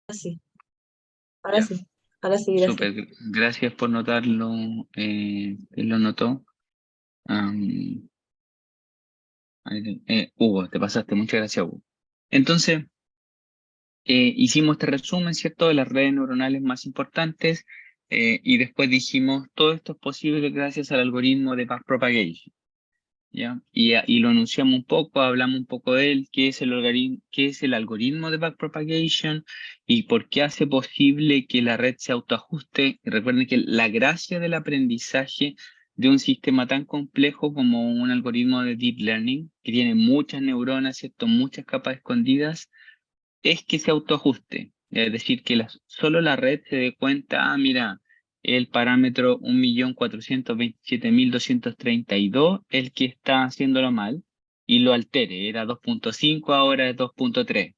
Sí, ahora Ya, sí, ahora sí, gracias. súper. Gracias por notarlo. ¿Quién lo notó? Hugo, te pasaste. Muchas gracias, Hugo. Entonces, hicimos este resumen, ¿cierto?, de las redes neuronales más importantes y después dijimos, todo esto es posible gracias al algoritmo de backpropagation. ¿Ya? Y lo anunciamos un poco, hablamos un poco de él, qué es el algoritmo de backpropagation y por qué hace posible que la red se autoajuste. Y recuerden que la gracia del aprendizaje de un sistema tan complejo como un algoritmo de deep learning, que tiene muchas neuronas, ¿cierto?, muchas capas escondidas, es que se autoajuste. Es decir, que solo la red se dé cuenta, mira, el parámetro 1.427.232, el que está haciéndolo mal, y lo altere. Era 2.5, ahora es 2.3.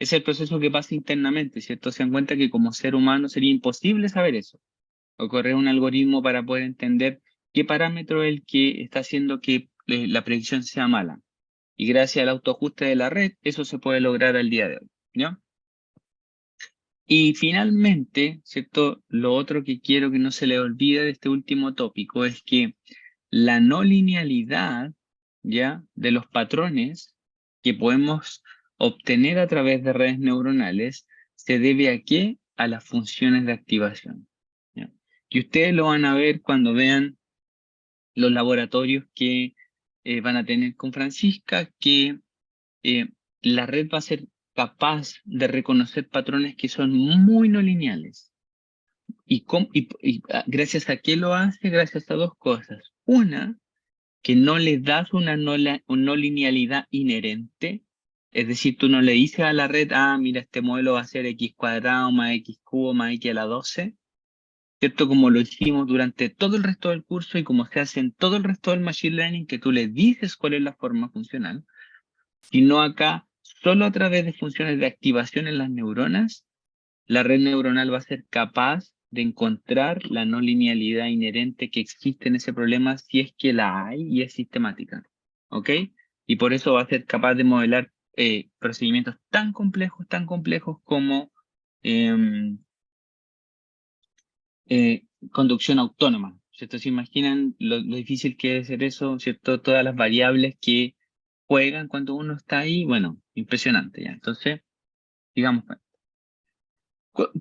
Es el proceso que pasa internamente, ¿cierto? Se dan cuenta que como ser humano sería imposible saber eso, o correr un algoritmo para poder entender qué parámetro es el que está haciendo que la predicción sea mala. Y gracias al autoajuste de la red, eso se puede lograr al día de hoy, ¿ya? Y finalmente, ¿cierto? Lo otro que quiero que no se le olvide de este último tópico es que la no linealidad, ¿ya?, de los patrones que podemos obtener a través de redes neuronales se debe ¿a qué? A las funciones de activación, ¿ya? Y ustedes lo van a ver cuando vean los laboratorios que van a tener con Francisca, que eh, la red va a ser capaz de reconocer patrones que son muy no lineales. Gracias a qué lo hace? Gracias a dos cosas. Una, que no le das una no linealidad inherente. Es decir, tú no le dices a la red, mira, este modelo va a ser x cuadrado más x cubo más x a la 12, ¿cierto? Como lo hicimos durante todo el resto del curso y como se hace en todo el resto del Machine Learning, que tú le dices cuál es la forma funcional, sino acá, solo a través de funciones de activación en las neuronas, la red neuronal va a ser capaz de encontrar la no linealidad inherente que existe en ese problema si es que la hay y es sistemática. ¿Ok? Y por eso va a ser capaz de modelar procedimientos tan complejos como em, conducción autónoma. ¿Cierto? ¿Se imaginan lo difícil que debe ser eso? ¿Cierto? Todas las variables que juegan cuando uno está ahí. Bueno, impresionante ya. Entonces, digamos,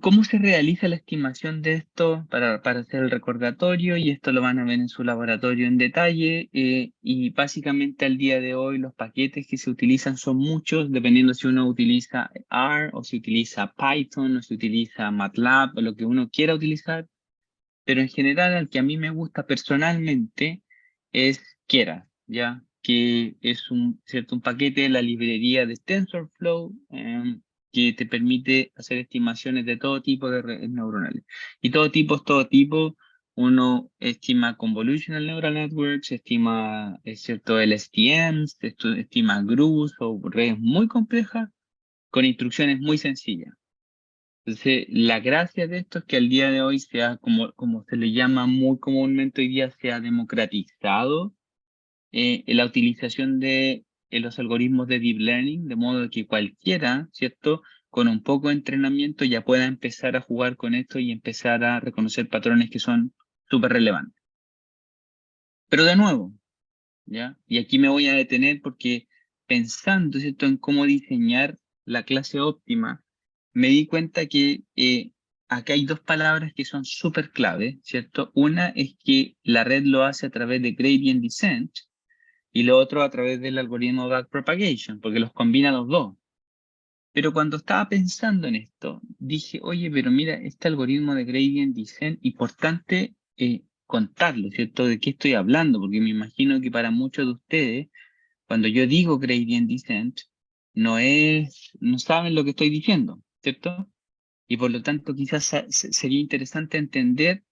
¿cómo se realiza la estimación de esto para hacer el recordatorio? Y esto lo van a ver en su laboratorio en detalle. Y básicamente al día de hoy los paquetes que se utilizan son muchos, dependiendo si uno utiliza R o si utiliza Python o si utiliza MATLAB o lo que uno quiera utilizar. Pero en general el que a mí me gusta personalmente es Keras, ¿ya? Que es ¿cierto? Un paquete de la librería de TensorFlow, que te permite hacer estimaciones de todo tipo de redes neuronales. Y todo tipo es todo tipo. Uno estima Convolutional Neural Networks, estima, es cierto, LSTMs, estima GRUs o redes muy complejas con instrucciones muy sencillas. Entonces, la gracia de esto es que al día de hoy como se le llama muy comúnmente hoy día, se ha democratizado la utilización de los algoritmos de deep learning, de modo que cualquiera, ¿cierto?, con un poco de entrenamiento ya pueda empezar a jugar con esto y empezar a reconocer patrones que son súper relevantes. Pero de nuevo, ¿ya? Y aquí me voy a detener porque pensando, ¿cierto?, en cómo diseñar la clase óptima, me di cuenta que acá hay dos palabras que son súper clave, ¿cierto? Una es que la red lo hace a través de gradient descent y lo otro a través del algoritmo backpropagation, porque los combina los dos. Pero cuando estaba pensando en esto, dije, oye, pero mira, este algoritmo de gradient descent, importante contarlo, ¿cierto? ¿De qué estoy hablando? Porque me imagino que para muchos de ustedes, cuando yo digo gradient descent, no saben lo que estoy diciendo, ¿cierto? Y por lo tanto, quizás sería interesante entender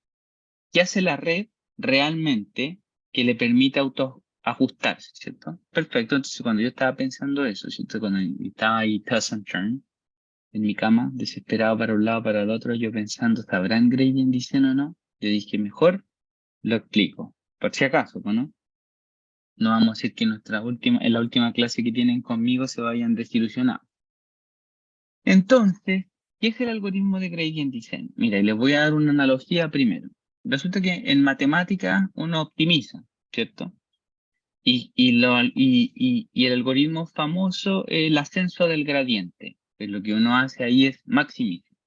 qué hace la red realmente que le permite autoajustarse, ¿cierto? Perfecto, entonces cuando yo estaba pensando eso, ¿cierto? Cuando estaba ahí toss and turn en mi cama, desesperado para un lado, para el otro, yo pensando, ¿sabrán gradient descent o no? Yo dije, mejor lo explico, por si acaso, ¿no? No vamos a decir que en la última clase que tienen conmigo se vayan desilusionados. Entonces, ¿Qué es el algoritmo de gradient descent? Mira, y les voy a dar una analogía primero. Resulta que en matemáticas uno optimiza, ¿cierto? Y el algoritmo famoso es el ascenso del gradiente. Pues lo que uno hace ahí es maximizar.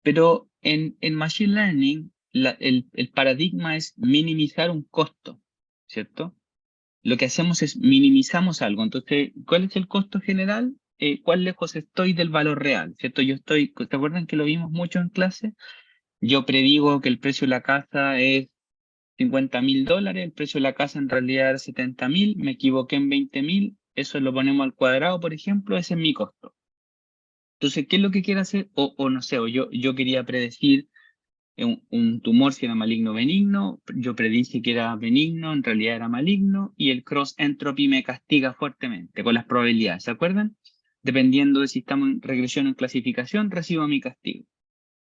Pero en Machine Learning, el paradigma es minimizar un costo, ¿cierto? Lo que hacemos es minimizamos algo. Entonces, ¿cuál es el costo general? ¿Cuán lejos estoy del valor real? ¿Cierto? ¿Se acuerdan que lo vimos mucho en clase? Yo predigo que el precio de la casa es $50.000, el precio de la casa en realidad era 70.000, me equivoqué en 20.000, eso lo ponemos al cuadrado, por ejemplo, ese es mi costo. Entonces, ¿qué es lo que quiero hacer? O no sé, yo quería predecir un tumor si era maligno o benigno, yo predije que era benigno, en realidad era maligno, y el cross entropy me castiga fuertemente con las probabilidades, ¿se acuerdan? Dependiendo de si estamos en regresión o en clasificación, recibo mi castigo.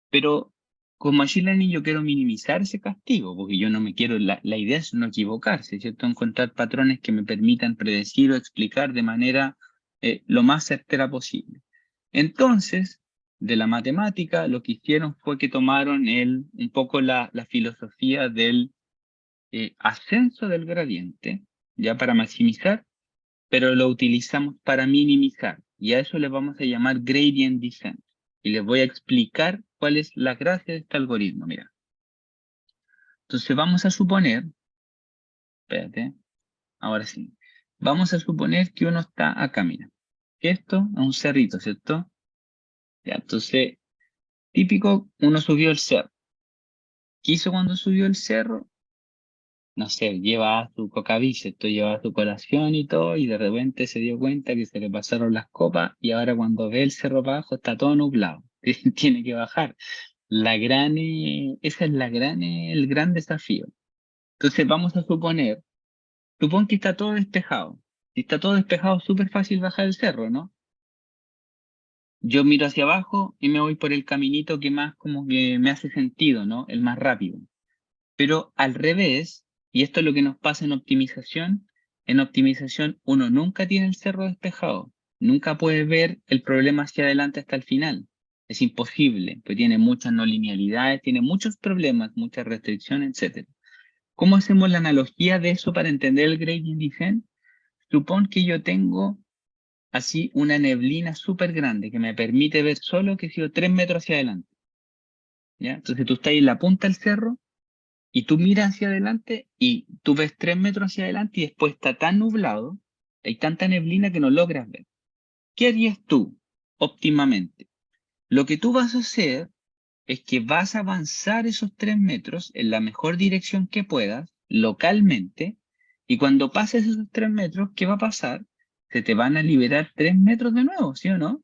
Pero con Machine Learning yo quiero minimizar ese castigo, porque yo no me quiero, la idea es no equivocarse, ¿cierto? Encontrar patrones que me permitan predecir o explicar de manera lo más certera posible. Entonces, de la matemática, lo que hicieron fue que tomaron un poco la filosofía del ascenso del gradiente, ya para maximizar, pero lo utilizamos para minimizar, y a eso le vamos a llamar gradient descent. Y les voy a explicar cuál es la gracia de este algoritmo, mira. Entonces vamos a suponer, espérate, ahora sí, vamos a suponer que uno está acá, mira, que esto es un cerrito, ¿cierto? Ya, entonces, típico, uno subió el cerro. ¿Qué hizo cuando subió el cerro? No sé, lleva su cocavice, esto lleva su colación y todo, y de repente se dio cuenta que se le pasaron las copas, y ahora cuando ve el cerro para abajo está todo nublado. Tiene que bajar. Esa es el gran desafío. Entonces vamos a supón que está todo despejado. Si está todo despejado, es súper fácil bajar el cerro, ¿no? Yo miro hacia abajo y me voy por el caminito que más como que me hace sentido, ¿no? El más rápido. Pero al revés, y esto es lo que nos pasa en optimización uno nunca tiene el cerro despejado, nunca puede ver el problema hacia adelante hasta el final. Es imposible, pues tiene muchas no linealidades, tiene muchos problemas, muchas restricciones, etc. ¿Cómo hacemos la analogía de eso para entender el gradient descent? Supón que yo tengo así una neblina súper grande que me permite ver solo que sigo 3 metros hacia adelante, ¿ya? Entonces tú estás ahí en la punta del cerro y tú miras hacia adelante y tú ves 3 metros hacia adelante y después está tan nublado, hay tanta neblina que no logras ver. ¿Qué harías tú óptimamente? Lo que tú vas a hacer es que vas a avanzar esos 3 metros en la mejor dirección que puedas, localmente, y cuando pases esos 3 metros, ¿qué va a pasar? Se te van a liberar 3 metros de nuevo, ¿sí o no?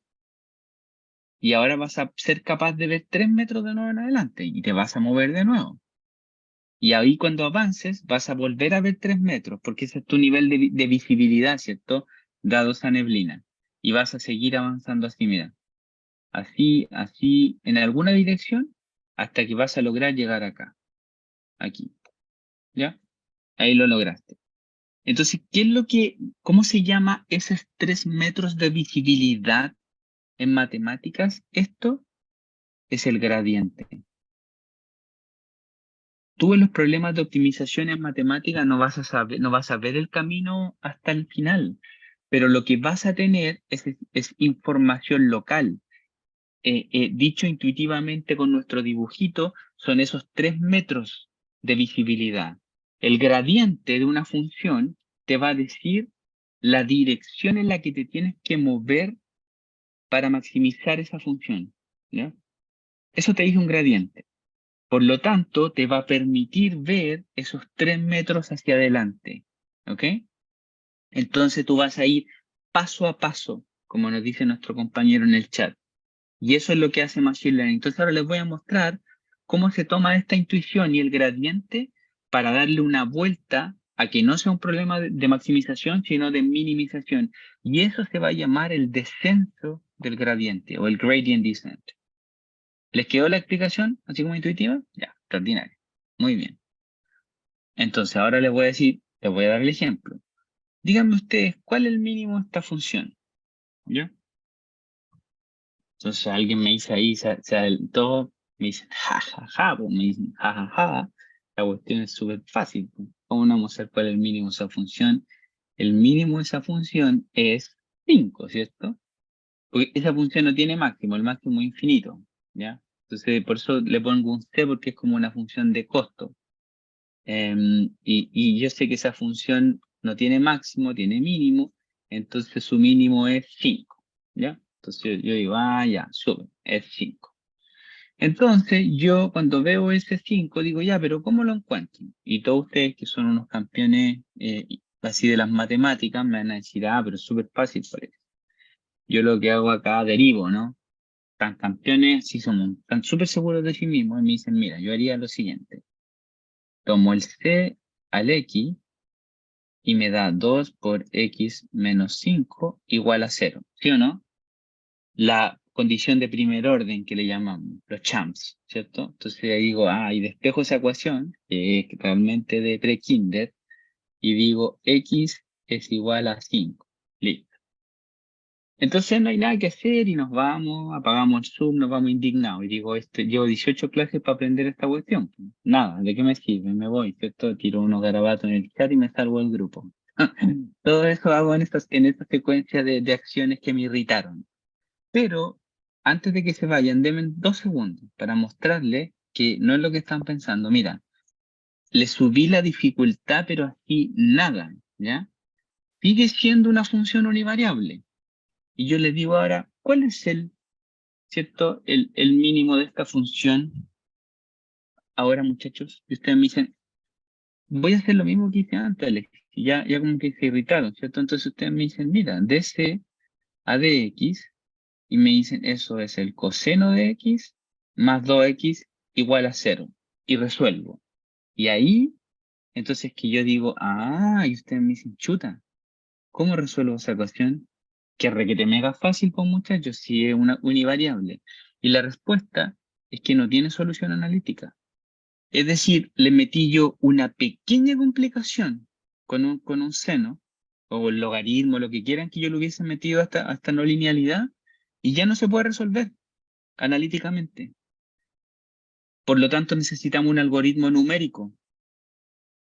Y ahora vas a ser capaz de ver 3 metros de nuevo en adelante y te vas a mover de nuevo. Y ahí cuando avances vas a volver a ver 3 metros, porque ese es tu nivel de visibilidad, ¿cierto? Dado esa neblina. Y vas a seguir avanzando así, mira. Así, así, en alguna dirección, hasta que vas a lograr llegar acá. Aquí. ¿Ya? Ahí lo lograste. Entonces, cómo se llama esos 3 metros de visibilidad en matemáticas? Esto es el gradiente. Tú en los problemas de optimización en matemática no vas a ver el camino hasta el final, pero lo que vas a tener es información local. Dicho intuitivamente con nuestro dibujito, son esos 3 metros de visibilidad. El gradiente de una función te va a decir la dirección en la que te tienes que mover para maximizar esa función, ¿ya? Eso te dice un gradiente. Por lo tanto, te va a permitir ver esos 3 metros hacia adelante. ¿Ok? Entonces tú vas a ir paso a paso, como nos dice nuestro compañero en el chat. Y eso es lo que hace Machine Learning. Entonces ahora les voy a mostrar cómo se toma esta intuición y el gradiente para darle una vuelta a que no sea un problema de maximización, sino de minimización. Y eso se va a llamar el descenso del gradiente o el gradient descent. ¿Les quedó la explicación así como intuitiva? Ya, extraordinario. Muy bien. Entonces ahora les voy a decir, les voy a dar el ejemplo. Díganme ustedes, ¿cuál es el mínimo de esta función? ¿Ya? Entonces alguien me dice ahí, se adelantó, me dicen, ja, ja, ja, pues me dicen, ja, ja, ja. La cuestión es súper fácil, pues. ¿Cómo no vamos a saber cuál es el mínimo de esa función? El mínimo de esa función es 5, ¿cierto? Porque esa función no tiene máximo, el máximo es infinito, ¿ya? Entonces, por eso le pongo un c porque es como una función de costo. Y yo sé que esa función no tiene máximo, tiene mínimo, entonces su mínimo es 5, ¿ya? Entonces yo digo, ya, sube, es 5. Entonces yo cuando veo ese 5 digo, ya, pero ¿cómo lo encuentro? Y todos ustedes que son unos campeones así de las matemáticas me van a decir, pero es súper fácil por eso. Yo lo que hago acá derivo, ¿no? Tan campeones, sí somos tan súper seguros de sí mismos, y me dicen, mira, yo haría lo siguiente. Tomo el c al x y me da 2 por x menos 5 igual a 0, ¿sí o no? La condición de primer orden que le llamamos, los champs, ¿cierto? Entonces ahí digo, y despejo esa ecuación, que es realmente de pre-kinder, y digo, x es igual a 5. Listo. Entonces no hay nada que hacer y nos vamos, apagamos el Zoom, nos vamos indignados. Y digo, llevo 18 clases para aprender esta cuestión. Nada, ¿de qué me sirve? Me voy, ¿cierto? Tiro unos garabatos en el chat y me salgo del grupo. Todo eso hago en esta secuencia de acciones que me irritaron. Pero antes de que se vayan, denme 2 segundos para mostrarles que no es lo que están pensando. Mira, le subí la dificultad, pero así nada, ¿ya? Sigue siendo una función univariable. Y yo les digo ahora, ¿cuál es ¿cierto? El mínimo de esta función ahora, muchachos? Y ustedes me dicen, voy a hacer lo mismo que hice antes, Alex. Y ya como que se irritaron, ¿cierto? Entonces ustedes me dicen, mira, de C a dx, y me dicen, eso es el coseno de x más 2x igual a 0. Y resuelvo. Y ahí, entonces que yo digo, y ustedes me dicen, chuta, ¿cómo resuelvo esa ecuación? Que requete mega fácil, pues muchachos, si es una univariable. Y la respuesta es que no tiene solución analítica. Es decir, le metí yo una pequeña complicación con un seno, o el logaritmo, lo que quieran que yo le hubiese metido hasta no linealidad, y ya no se puede resolver analíticamente. Por lo tanto, necesitamos un algoritmo numérico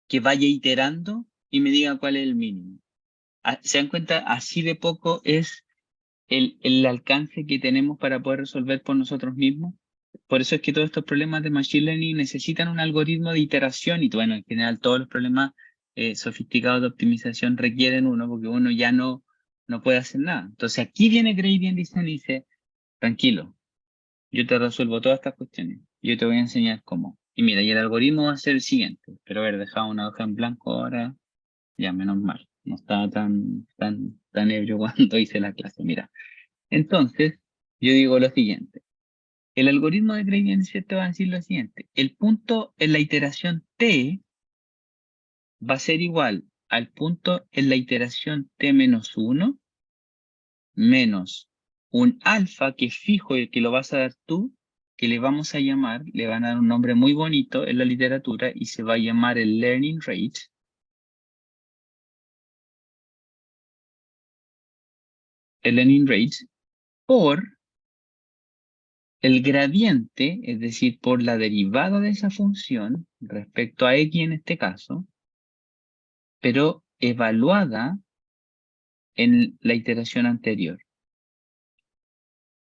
que vaya iterando y me diga cuál es el mínimo. ¿Se dan cuenta? Así de poco es el alcance que tenemos para poder resolver por nosotros mismos. Por eso es que todos estos problemas de Machine Learning necesitan un algoritmo de iteración y, bueno, en general todos los problemas sofisticados de optimización requieren uno porque uno ya no puede hacer nada. Entonces aquí viene Gradient Descent y dice, tranquilo, yo te resuelvo todas estas cuestiones. Yo te voy a enseñar cómo. Y mira, y el algoritmo va a ser el siguiente. Pero haber dejado una hoja en blanco ahora, ya menos mal. No estaba tan ebrio cuando hice la clase. Mira. Entonces, yo digo lo siguiente. El algoritmo de Gradient Descent te va a decir lo siguiente. El punto en la iteración t va a ser igual al punto en la iteración t-1 menos un alfa que es fijo y que lo vas a dar tú, que le vamos a llamar, le van a dar un nombre muy bonito en la literatura y se va a llamar el learning rate. El learning rate por el gradiente, es decir, por la derivada de esa función respecto a x en este caso, pero evaluada en la iteración anterior.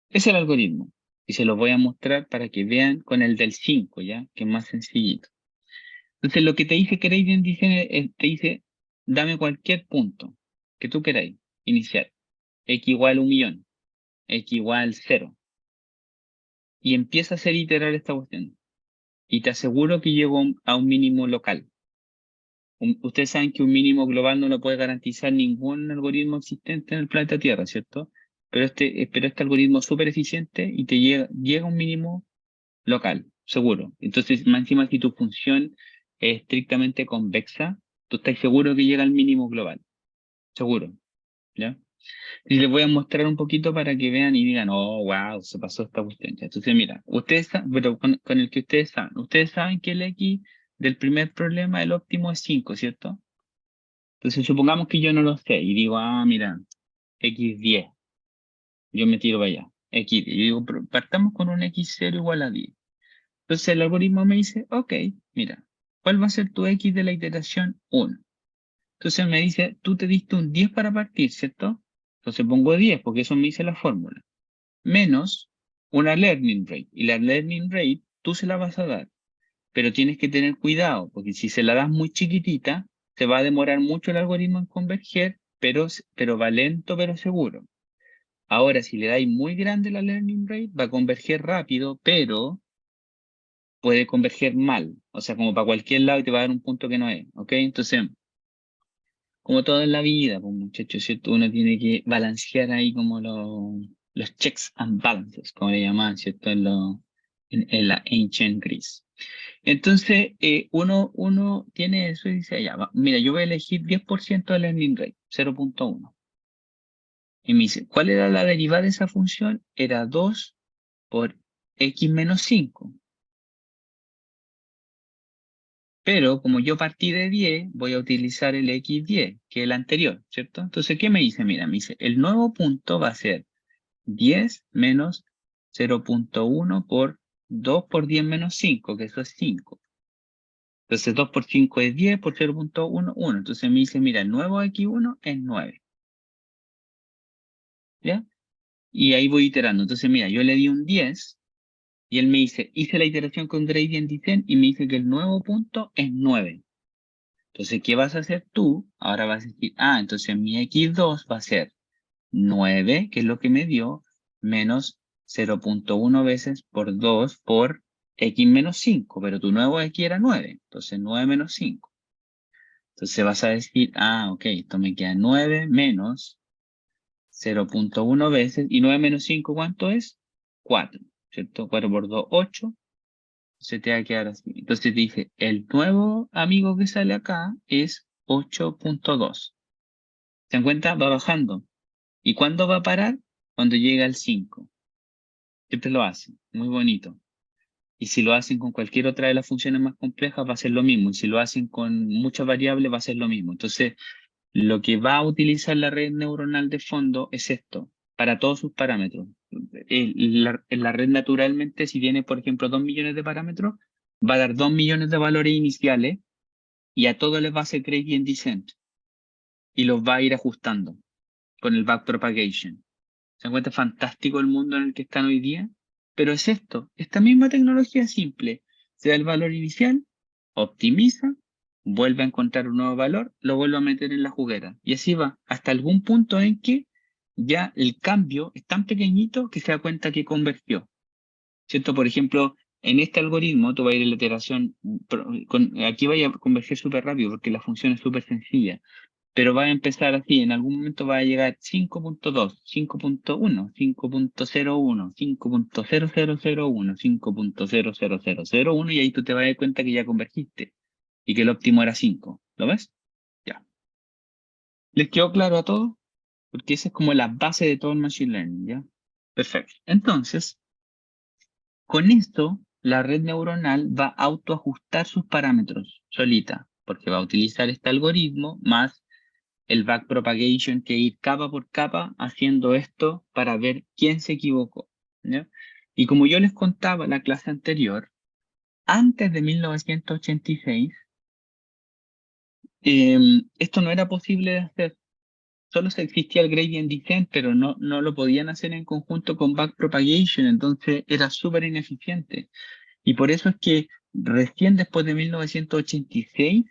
Es el algoritmo. Y se los voy a mostrar para que vean con el del 5, ¿ya? Que es más sencillito. Entonces, lo que te dice Gradient te dice, dame cualquier punto que tú queráis iniciar. X igual a 1.000.000, X igual 0. Y empieza a hacer iterar esta cuestión. Y te aseguro que llego a un mínimo local. Ustedes saben que un mínimo global no lo puede garantizar ningún algoritmo existente en el planeta Tierra, ¿cierto? Pero este algoritmo es súper eficiente y te llega a un mínimo local, seguro. Entonces, más encima, si tu función es estrictamente convexa, tú estás seguro que llega al mínimo global. Seguro, ¿ya? Y les voy a mostrar un poquito para que vean y digan, oh, wow, se pasó esta cuestión. Ya. Entonces, mira, pero con el que ustedes saben que el X del primer problema, el óptimo es 5, ¿cierto? Entonces, supongamos que yo no lo sé y digo, mira, X10, yo me tiro para allá. X10. Yo digo, partamos con un X0 igual a 10. Entonces el algoritmo me dice, ok, mira, ¿cuál va a ser tu X de la iteración 1? Entonces me dice, tú te diste un 10 para partir, ¿cierto? Entonces pongo 10 porque eso me dice la fórmula. Menos una learning rate. Y la learning rate tú se la vas a dar. Pero tienes que tener cuidado, porque si se la das muy chiquitita, se va a demorar mucho el algoritmo en converger, pero va lento pero seguro. Ahora, si le dais muy grande la learning rate, va a converger rápido, pero puede converger mal. O sea, como para cualquier lado y te va a dar un punto que no es. ¿Ok? Entonces, como todo en la vida, pues muchachos, ¿cierto? Uno tiene que balancear ahí como los checks and balances, como le llamaban, ¿cierto? En la Ancient Greece. Entonces, uno tiene eso y dice, ya, mira, yo voy a elegir 10% de learning rate, 0.1. Y me dice, ¿cuál era la derivada de esa función? Era 2 por x menos 5. Pero como yo partí de 10, voy a utilizar el x10, que es el anterior, ¿cierto? Entonces, ¿qué me dice? Mira, me dice, el nuevo punto va a ser 10 menos 0.1 por 2 por 10 menos 5, que eso es 5. Entonces 2 por 5 es 10, por 0.1, 1. Entonces me dice, mira, el nuevo x1 es 9. ¿Ya? Y ahí voy iterando. Entonces, mira, yo le di un 10 y él me dice, hice la iteración con gradient descent y me dice que el nuevo punto es 9. Entonces, ¿qué vas a hacer tú? Ahora vas a decir, entonces mi x2 va a ser 9, que es lo que me dio, menos 0.1 veces por 2 por x menos 5, pero tu nuevo x era 9, entonces 9 menos 5. Entonces vas a decir, ok, esto me queda 9 menos 0.1 veces, y 9 menos 5, ¿cuánto es? 4, ¿cierto? 4 por 2, 8, se te va a quedar así. Entonces te dice, el nuevo amigo que sale acá es 8.2. ¿Se dan cuenta? Va bajando. ¿Y cuándo va a parar? Cuando llega al 5. Siempre lo hacen, muy bonito. Y si lo hacen con cualquier otra de las funciones más complejas, va a ser lo mismo. Y si lo hacen con muchas variables, va a ser lo mismo. Entonces, lo que va a utilizar la red neuronal de fondo es esto, para todos sus parámetros. La red naturalmente, si tiene, por ejemplo, 2 millones de parámetros, va a dar 2 millones de valores iniciales y a todos les va a hacer gradient descent y los va a ir ajustando con el backpropagation. ¿Se encuentra fantástico el mundo en el que están hoy día? Pero es esto, esta misma tecnología simple. Se da el valor inicial, optimiza, vuelve a encontrar un nuevo valor, lo vuelve a meter en la juguera. Y así va, hasta algún punto en que ya el cambio es tan pequeñito que se da cuenta que convergió. ¿Cierto? Por ejemplo, en este algoritmo tú vas a ir en la iteración, aquí vaya a converger súper rápido porque la función es súper sencilla. Pero va a empezar así, en algún momento va a llegar 5.2, 5.1, 5.01, 5.0001, 5.00001 y ahí tú te vas a dar cuenta que ya convergiste y que el óptimo era 5. ¿Lo ves? Ya. ¿Les quedó claro a todos? Porque esa es como la base de todo el Machine Learning, ¿ya? Perfecto. Entonces, con esto, la red neuronal va a autoajustar sus parámetros solita, porque va a utilizar este algoritmo más el backpropagation, que ir capa por capa haciendo esto para ver quién se equivocó, ¿ya? Y como yo les contaba en la clase anterior, antes de 1986, esto no era posible de hacer. Solo se existía el gradient descent, pero no lo podían hacer en conjunto con backpropagation, entonces era súper ineficiente. Y por eso es que recién después de 1986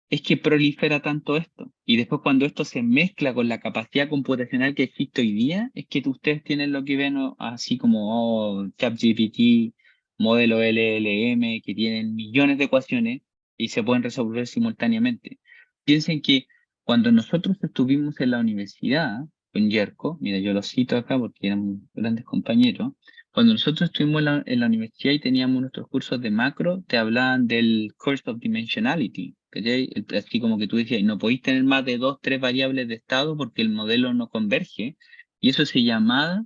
es que prolifera tanto esto. Y después cuando esto se mezcla con la capacidad computacional que existe hoy día, es que ustedes tienen lo que ven así como ChatGPT, modelo LLM, que tienen millones de ecuaciones y se pueden resolver simultáneamente. Piensen que cuando nosotros estuvimos en la universidad con Yerko, mira, yo lo cito acá porque éramos grandes compañeros, cuando nosotros estuvimos en la universidad y teníamos nuestros cursos de macro, te hablaban del Course of Dimensionality, ¿cachai? Así como que tú decías, no podéis tener más de 2, 3 variables de estado porque el modelo no converge, y eso se llamaba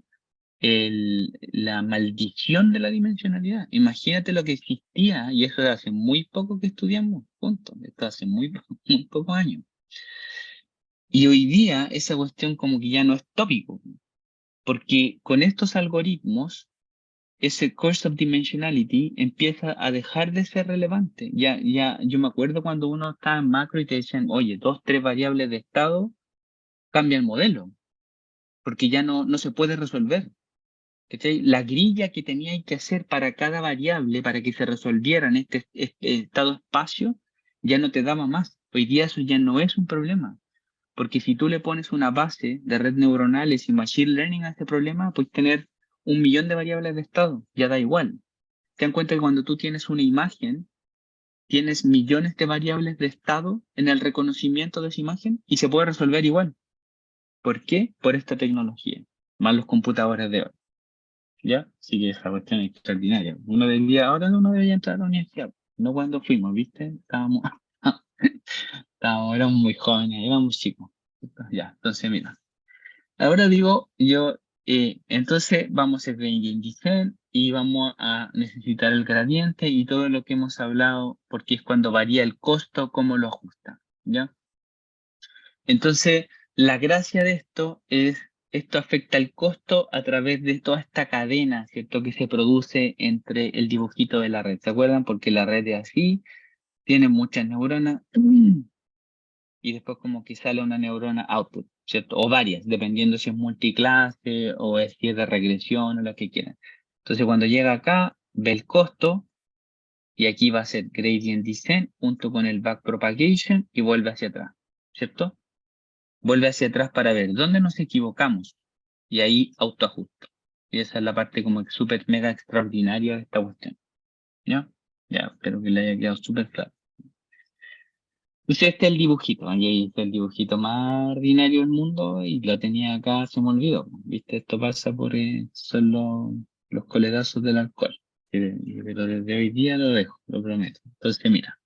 la maldición de la dimensionalidad. Imagínate lo que existía, y eso de hace muy poco que estudiamos juntos, esto hace muy pocos años. Y hoy día esa cuestión como que ya no es tópico, Porque con estos algoritmos, ese cost of dimensionality empieza a dejar de ser relevante. Yo me acuerdo cuando uno estaba en macro y te decían, oye, 2, 3 variables de estado, cambia el modelo, porque ya no se puede resolver. ¿Cachai? La grilla que teníais que hacer para cada variable, para que se resolviera en este estado-espacio, ya no te daba más. Hoy día eso ya no es un problema. Porque si tú le pones una base de redes neuronales y machine learning a este problema, puedes tener 1 millón de variables de estado, ya da igual. Ten en cuenta que cuando tú tienes una imagen, tienes millones de variables de estado en el reconocimiento de esa imagen y se puede resolver igual. ¿Por qué? Por esta tecnología, más los computadores de hoy. ¿Ya? Así que esa cuestión es extraordinaria. Ahora uno debería entrar a la universidad, no cuando fuimos, ¿viste? Éramos muy jóvenes, éramos chicos. Ya, entonces mira. Ahora digo yo, entonces vamos a hacer gradient descent y vamos a necesitar el gradiente y todo lo que hemos hablado, porque es cuando varía el costo, cómo lo ajusta, ¿ya? Entonces, la gracia de esto afecta el costo a través de toda esta cadena, ¿cierto? Que se produce entre el dibujito de la red, ¿se acuerdan? Porque la red es así, tiene muchas neuronas y después como que sale una neurona output, ¿cierto? O varias, dependiendo si es multiclase o si es de regresión o lo que quieran. Entonces cuando llega acá, ve el costo y aquí va a ser gradient descent junto con el backpropagation y vuelve hacia atrás, ¿cierto? Vuelve hacia atrás para ver dónde nos equivocamos y ahí autoajusto. Y esa es la parte como súper mega extraordinaria de esta cuestión, ¿ya? Ya, espero que le haya quedado súper claro. Entonces este es el dibujito, ahí está el dibujito más ordinario del mundo y lo tenía acá, se me olvidó. ¿Viste? Esto pasa por son los coletazos del alcohol. Pero desde hoy día lo dejo, lo prometo. Entonces mira,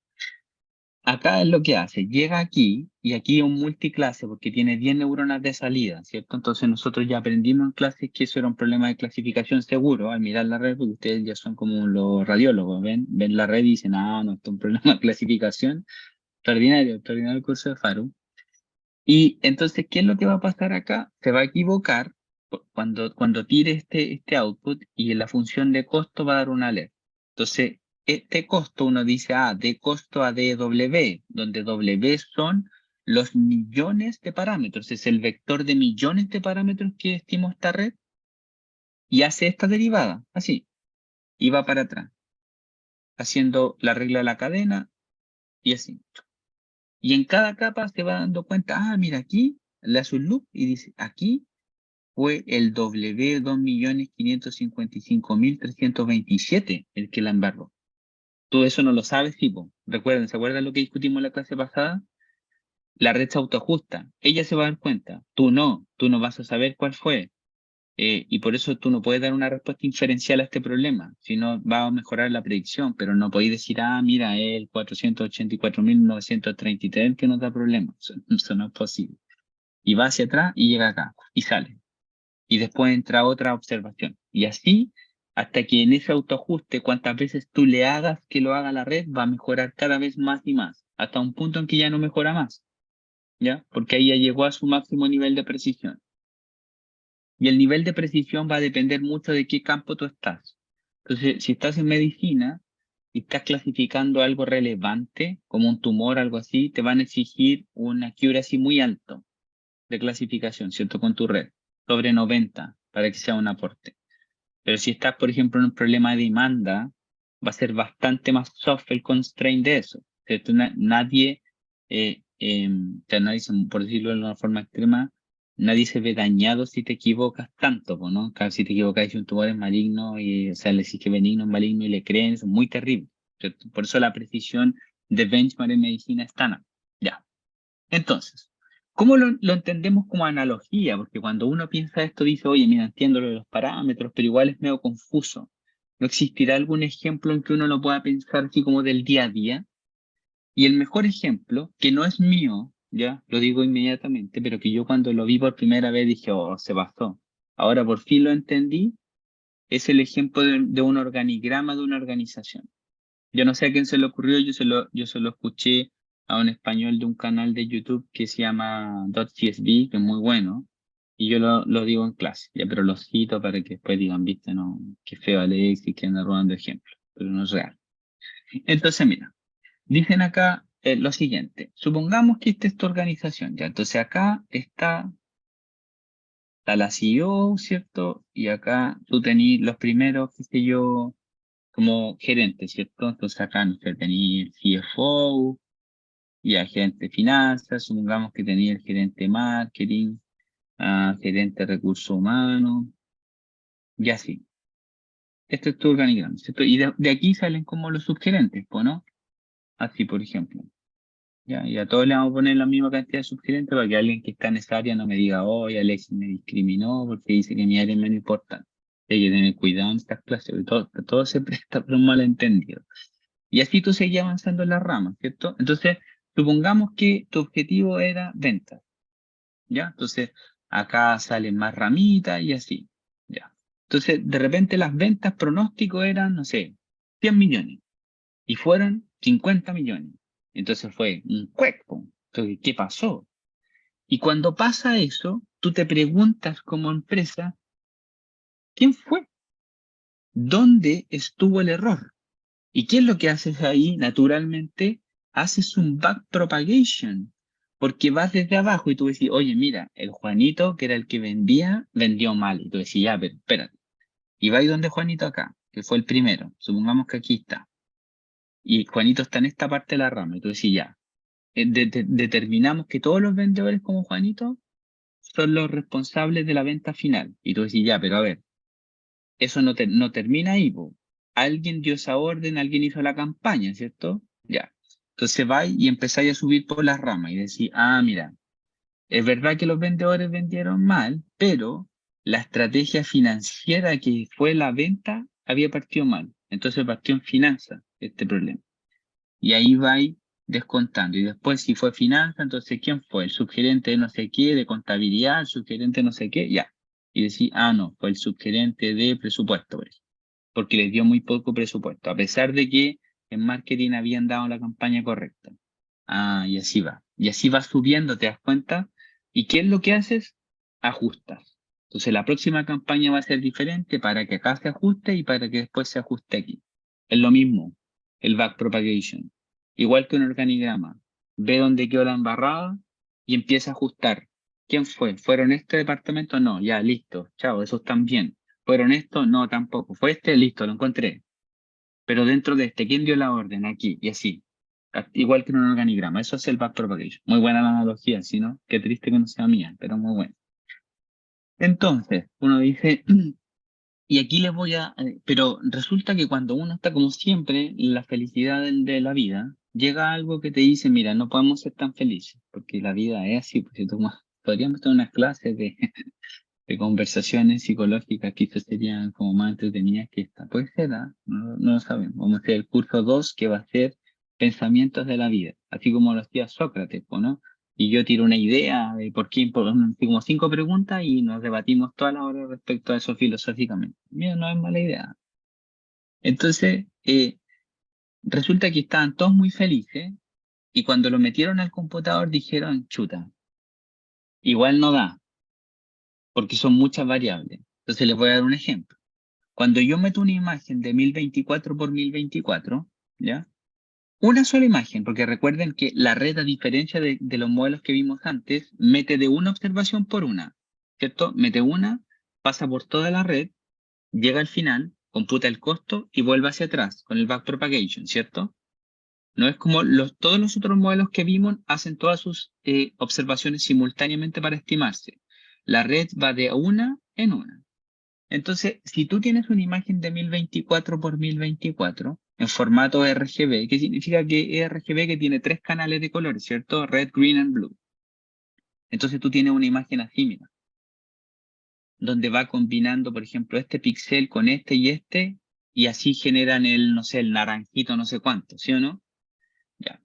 acá es lo que hace, llega aquí y aquí es un multiclase porque tiene 10 neuronas de salida, ¿cierto? Entonces nosotros ya aprendimos en clases que eso era un problema de clasificación seguro al mirar la red, porque ustedes ya son como los radiólogos, ven la red y dicen, ah, no, esto es un problema de clasificación. Extraordinario, extraordinario el curso de Faru. Y entonces, ¿qué es lo que va a pasar acá? Se va a equivocar cuando tire este output y en la función de costo va a dar una alerta. Entonces, este costo uno dice, de costo a DW, donde W son los millones de parámetros, es el vector de millones de parámetros que estima esta red y hace esta derivada, así, y va para atrás, haciendo la regla de la cadena y así. Y en cada capa se va dando cuenta, mira aquí, le hace un loop y dice, aquí fue el W2.555.327 el que la embarró. Tú eso no lo sabes, tipo. Recuerden, ¿se acuerdan lo que discutimos en la clase pasada? La red se autoajusta. Ella se va a dar cuenta. Tú no vas a saber cuál fue. Y por eso tú no puedes dar una respuesta inferencial a este problema, sino va a mejorar la predicción, pero no podéis decir, mira, el 484.933 el que nos da problemas. Eso no es posible. Y va hacia atrás y llega acá y sale. Y después entra otra observación. Y así, hasta que en ese autoajuste, cuantas veces tú le hagas que lo haga la red, va a mejorar cada vez más y más, hasta un punto en que ya no mejora más, ¿ya? Porque ahí ya llegó a su máximo nivel de precisión. Y el nivel de precisión va a depender mucho de qué campo tú estás. Entonces, si estás en medicina y estás clasificando algo relevante, como un tumor, algo así, te van a exigir una accuracy muy alto de clasificación, ¿cierto? Con tu red, sobre 90, para que sea un aporte. Pero si estás, por ejemplo, en un problema de demanda, va a ser bastante más soft el constraint de eso, ¿cierto? Nadie, o sea, nadie, por decirlo de una forma extrema, nadie se ve dañado si te equivocas tanto, po, ¿no? Claro, si te equivocas si un tumor es maligno y, o sea, le exige benigno, maligno y le creen, eso es muy terrible, ¿cierto? Por eso la precisión de benchmark en medicina es tan alta. Ya. Entonces, ¿cómo lo entendemos como analogía? Porque cuando uno piensa esto dice, oye, mira, entiendo lo de los parámetros, pero igual es medio confuso. ¿No existirá algún ejemplo en que uno lo pueda pensar así como del día a día? Y el mejor ejemplo, que no es mío, ya, lo digo inmediatamente, pero que yo cuando lo vi por primera vez dije, oh, se pasó. Ahora por fin lo entendí, es el ejemplo de un organigrama de una organización. Yo no sé a quién se le ocurrió, yo se lo escuché a un español de un canal de YouTube que se llama .csv, que es muy bueno, Y yo lo digo en clase, ya, pero lo cito para que después digan, viste, no, qué feo Alexis, que anda robando ejemplos, pero no es real. Entonces, mira, dicen acá lo siguiente, supongamos que esta es tu organización, ya, entonces acá está la CEO, ¿cierto? Y acá tú tenés los primeros, qué sé yo, como gerentes, ¿cierto? Entonces acá, no sé, tenés el CFO, y el gerente de finanzas, supongamos que tenía el gerente de marketing, gerente de recursos humanos, y así. Esto es tu organigrama, ¿cierto? Y de aquí salen como los subgerentes, pues, ¿no? Así, por ejemplo. Ya, y a todos le vamos a poner la misma cantidad de subgerentes para que alguien que está en esa área no me diga, oye, Alexis me discriminó porque dice que mi área es menos importante. Hay que tener cuidado en estas clases, porque todo se presta por un malentendido. Y así tú seguías avanzando en las ramas, ¿cierto? Entonces, supongamos que tu objetivo era ventas, ¿ya? Entonces, acá salen más ramitas y así, ¿ya? Entonces, de repente las ventas pronóstico eran, no sé, 100 millones y fueron 50 millones. Entonces fue un cuerpo. Entonces, ¿qué pasó? Y cuando pasa eso, tú te preguntas como empresa, ¿quién fue? ¿Dónde estuvo el error? ¿Y qué es lo que haces ahí? Naturalmente, haces un back propagation, porque vas desde abajo y tú decís, oye, mira, el Juanito, que era el que vendía, vendió mal. Y tú decís, ya, pero espérate. Y vais donde Juanito acá, que fue el primero. Supongamos que aquí está. Y Juanito está en esta parte de la rama. Y tú decís, ya, determinamos que todos los vendedores como Juanito son los responsables de la venta final. Y tú decís, ya, pero a ver, eso no termina ahí, po. Alguien dio esa orden, alguien hizo la campaña, ¿cierto? Ya. Entonces vais y empezáis a subir por las ramas y decís, mira, es verdad que los vendedores vendieron mal, pero la estrategia financiera que fue la venta había partido mal. Entonces partió en finanzas este problema. Y ahí vais descontando. Y después, si fue finanzas, entonces, ¿quién fue? El subgerente de no sé qué, de contabilidad, el subgerente de no sé qué, ya. Y decís, no, fue el subgerente de presupuesto, por ejemplo, porque les dio muy poco presupuesto, a pesar de que en marketing habían dado la campaña correcta. Y así va. Y así va subiendo, ¿te das cuenta? ¿Y qué es lo que haces? Ajustas. Entonces la próxima campaña va a ser diferente para que acá se ajuste y para que después se ajuste aquí. Es lo mismo, el back propagation. Igual que un organigrama. Ve dónde quedó la embarrada y empieza a ajustar. ¿Quién fue? ¿Fueron este departamento? No, ya, listo. Chao, esos están bien. ¿Fueron estos? No, tampoco. ¿Fue este? Listo, lo encontré. Pero dentro de este, ¿quién dio la orden? Aquí y así. Igual que en un organigrama. Eso es el back propagation. Muy buena la analogía, ¿sí, no? Qué triste que no sea mía, pero muy buena. Entonces, uno dice, y aquí les voy pero resulta que cuando uno está como siempre, en la felicidad de la vida, llega algo que te dice, mira, no podemos ser tan felices, porque la vida es así, pues si podríamos tener unas clases de conversaciones psicológicas que quizás serían como más entretenidas que esta. Puede ser, no lo sabemos. Vamos a hacer el curso 2 que va a ser pensamientos de la vida, así como lo hacía Sócrates, pues, ¿no? Y yo tiro una idea de por qué, como 5 preguntas y nos debatimos toda la hora respecto a eso filosóficamente. Mira, no es mala idea. Entonces, resulta que estaban todos muy felices y cuando lo metieron al computador dijeron, chuta, igual no da, porque son muchas variables. Entonces les voy a dar un ejemplo. Cuando yo meto una imagen de 1024 por 1024, ¿ya? Una sola imagen, porque recuerden que la red, a diferencia de los modelos que vimos antes, mete de una observación por una, ¿cierto? Mete una, pasa por toda la red, llega al final, computa el costo y vuelve hacia atrás con el backpropagation, ¿cierto? No es como todos los otros modelos que vimos hacen todas sus observaciones simultáneamente para estimarse. La red va de una en una. Entonces, si tú tienes una imagen de 1024 por 1024 en formato RGB, ¿qué significa que es RGB que tiene 3 canales de colores, ¿cierto? Red, green and blue. Entonces tú tienes una imagen así, mira, donde va combinando, por ejemplo, este píxel con este y así generan el, no sé, el naranjito, no sé cuánto, ¿sí o no? Ya.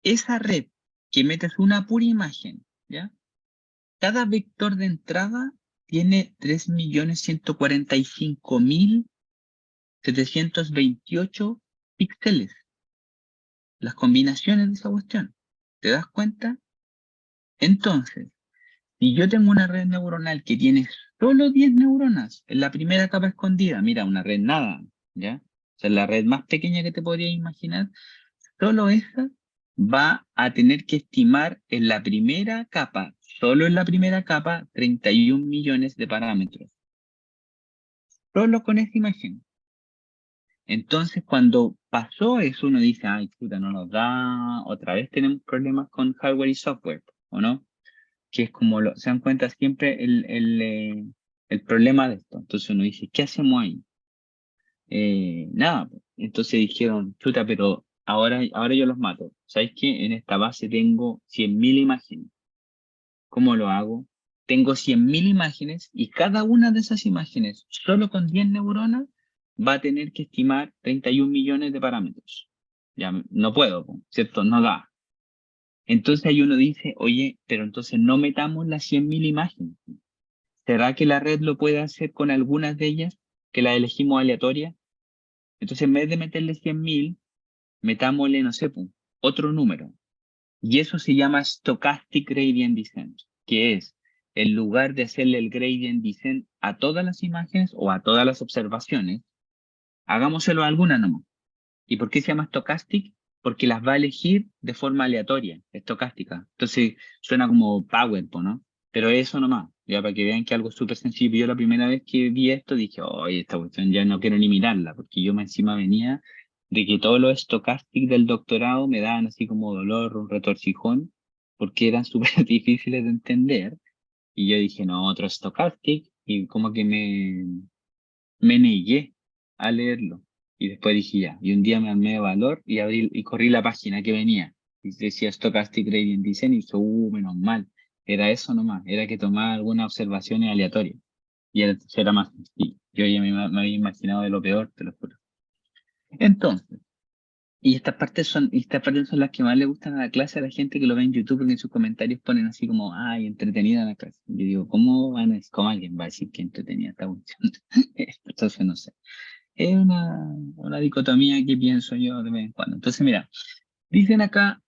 Esa red que metes una pura imagen, ¿ya? Cada vector de entrada tiene 3.145.728 píxeles. Las combinaciones de esa cuestión. ¿Te das cuenta? Entonces, Si yo tengo una red neuronal que tiene solo 10 neuronas en la primera capa escondida, mira, una red nada, ¿ya? O sea, la red más pequeña que te podrías imaginar, solo esa va a tener que estimar en la primera capa, solo en la primera capa, 31 millones de parámetros. Solo con esa imagen. Entonces, cuando pasó eso, uno dice, ay, puta, no nos da, otra vez tenemos problemas con hardware y software, ¿o no? Que es como, se dan cuenta siempre el problema de esto. Entonces uno dice, ¿qué hacemos ahí? Nada, pues. Entonces dijeron, chuta, pero ahora yo los mato. ¿Sabes qué? En esta base tengo 100.000 imágenes. ¿Cómo lo hago? Tengo 100.000 imágenes y cada una de esas imágenes, solo con 10 neuronas, va a tener que estimar 31 millones de parámetros. Ya no puedo, po, ¿cierto? No da. Entonces ahí uno dice, oye, pero entonces no metamos las 100.000 imágenes. ¿Será que la red lo puede hacer con algunas de ellas, que las elegimos aleatorias? Entonces en vez de meterle 100.000, metámosle, no sé, po, otro número. Y eso se llama Stochastic Gradient Descent, que es, en lugar de hacerle el gradient descent a todas las imágenes o a todas las observaciones, hagámoselo a alguna nomás. ¿Y por qué se llama stochastic? Porque las va a elegir de forma aleatoria, estocástica. Entonces suena como PowerPoint, ¿no? Pero eso nomás, ya para que vean que algo súper sencillo. Yo la primera vez que vi esto dije, oye, esta cuestión ya no quiero ni mirarla, porque yo encima venía de que todos los stochastic del doctorado me daban así como dolor, un retorcijón, porque eran súper difíciles de entender. Y yo dije, no, otro stochastic, y como que me negué a leerlo. Y después dije ya, y un día me armé de valor y abrí y corrí la página que venía. Y decía Stochastic Gradient Descent y dije, menos mal. Era eso nomás, era que tomaba algunas observaciones aleatorias. Y era más sencillo. Yo ya me había imaginado de lo peor, te lo juro. Entonces, estas partes son las que más le gustan a la clase a la gente que lo ve en YouTube, porque en sus comentarios ponen así como, ay, entretenida la clase. Yo digo, ¿cómo alguien va a decir que entretenida esta cuestión? Entonces, no sé. Es una dicotomía que pienso yo de vez en cuando. Entonces, mira, dicen acá,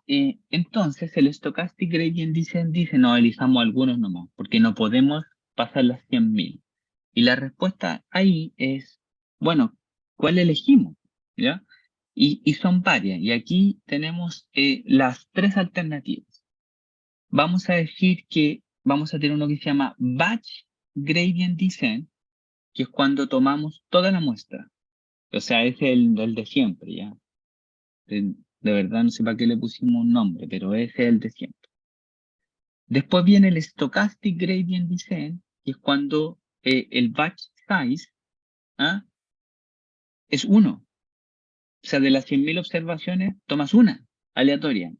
entonces el Stochastic Gradient dice, no, elijamos algunos nomás, porque no podemos pasar las 100.000. Y la respuesta ahí es, bueno, ¿cuál elegimos? ¿Ya? Y son varias. Y aquí tenemos las tres alternativas. Vamos a decir que vamos a tener uno que se llama Batch Gradient Descent, que es cuando tomamos toda la muestra. O sea, es el de siempre, ¿ya? De verdad no sé para qué le pusimos un nombre, pero ese es el de siempre. Después viene el Stochastic Gradient Descent, que es cuando el batch size, ¿ah?, es 1. O sea, de las 100.000 observaciones, tomas una aleatoria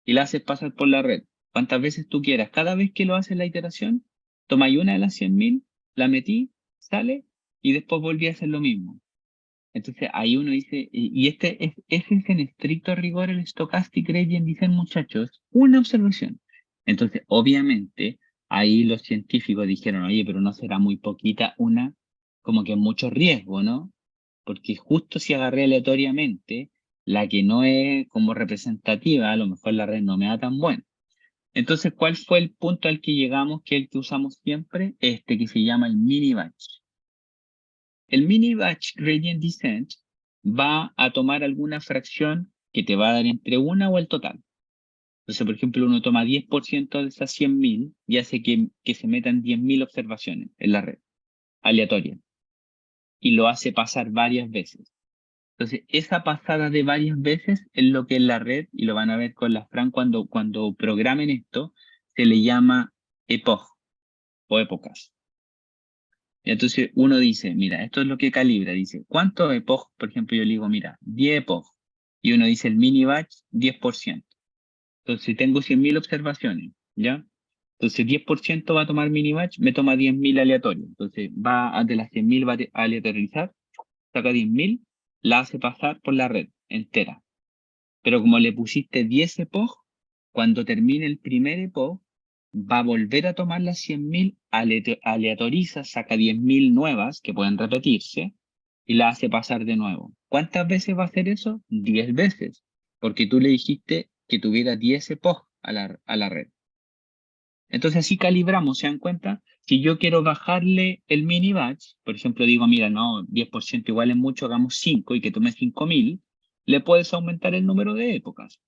y la haces pasar por la red. Cuantas veces tú quieras. Cada vez que lo haces la iteración, tomáis una de las 100.000, la metí, sale, y después volví a hacer lo mismo. Entonces ahí uno dice, ese es en estricto rigor el Stochastic Gradient, dicen muchachos, una observación. Entonces, obviamente, ahí los científicos dijeron, oye, pero no será muy poquita una, como que mucho riesgo, ¿no? Porque justo si agarré aleatoriamente, la que no es como representativa, a lo mejor la red no me da tan buena. Entonces, ¿cuál fue el punto al que llegamos, que es el que usamos siempre? Este que se llama el mini batch. El mini batch gradient descent va a tomar alguna fracción que te va a dar entre una o el total. Entonces, por ejemplo, uno toma 10% de esas 100.000 y hace que se metan 10.000 observaciones en la red, aleatoria, y lo hace pasar varias veces. Entonces, esa pasada de varias veces es lo que en la red, y lo van a ver con la Fran cuando programen esto, se le llama epoch o épocas. Y entonces uno dice, mira, esto es lo que calibra. Dice, ¿cuántos epoch? Por ejemplo, yo le digo, mira, 10 epoch. Y uno dice el mini batch, 10%. Entonces, si tengo 100.000 observaciones, ¿ya? Entonces, 10% va a tomar mini batch, me toma 10.000 aleatorios. Entonces, de las 100.000 va a aleatorizar, saca 10.000, la hace pasar por la red entera. Pero como le pusiste 10 epoch, cuando termine el primer epoch, va a volver a tomar las 100.000, aleatoriza, saca 10.000 nuevas que pueden repetirse y la hace pasar de nuevo. ¿Cuántas veces va a hacer eso? 10 veces, porque tú le dijiste que tuviera 10 epoch a la red. Entonces así calibramos, ¿se dan cuenta? Si yo quiero bajarle el mini batch, por ejemplo, digo, mira, no, 10% igual es mucho, hagamos 5 y que tome 5.000, le puedes aumentar el número de épocas.